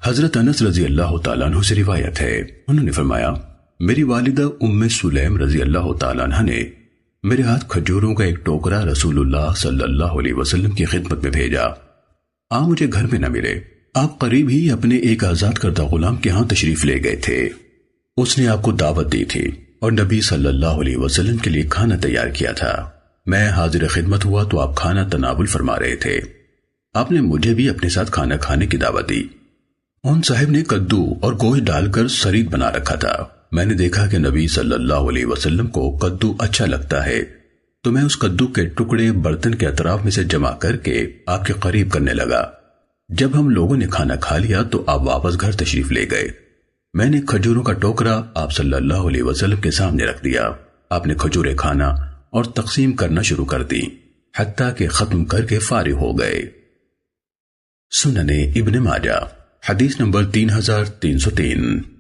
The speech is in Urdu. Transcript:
حضرت انس رضی اللہ تعالیٰ عنہ سے روایت ہے، انہوں نے فرمایا میری والدہ ام سلیم رضی اللہ تعالیٰ عنہ نے میرے ہاتھ کھجوروں کا ایک ٹوکرا رسول اللہ صلی اللہ علیہ وسلم کی خدمت میں بھیجا۔ آپ مجھے گھر میں نہ ملے، آپ قریب ہی اپنے ایک آزاد کردہ غلام کے ہاں تشریف لے گئے تھے۔ اس نے آپ کو دعوت دی تھی اور نبی صلی اللہ علیہ وسلم کے لیے کھانا تیار کیا تھا۔ میں حاضر خدمت ہوا تو آپ کھانا تناول فرما رہے تھے۔ آپ نے مجھے بھی اپنے ساتھ کھانا کھانے کی دعوت دی۔ ان صاحب نے کدو اور گوشت ڈال کر سرید بنا رکھا تھا۔ میں نے دیکھا کہ نبی صلی اللہ علیہ وسلم کو کدو اچھا لگتا ہے، تو میں اس کدو کے ٹکڑے برتن کے اطراف میں سے جمع کر کے آپ کے قریب کرنے لگا۔ جب ہم لوگوں نے کھانا کھا لیا تو آپ واپس گھر تشریف لے گئے۔ میں نے کھجوروں کا ٹوکرا آپ صلی اللہ علیہ وسلم کے سامنے رکھ دیا۔ آپ نے کھجوریں کھانا اور تقسیم کرنا شروع کر دی، حتیٰ کہ ختم کر کے فارغ ہو گئے۔ سنن ابن ماجہ حدیث نمبر 3303۔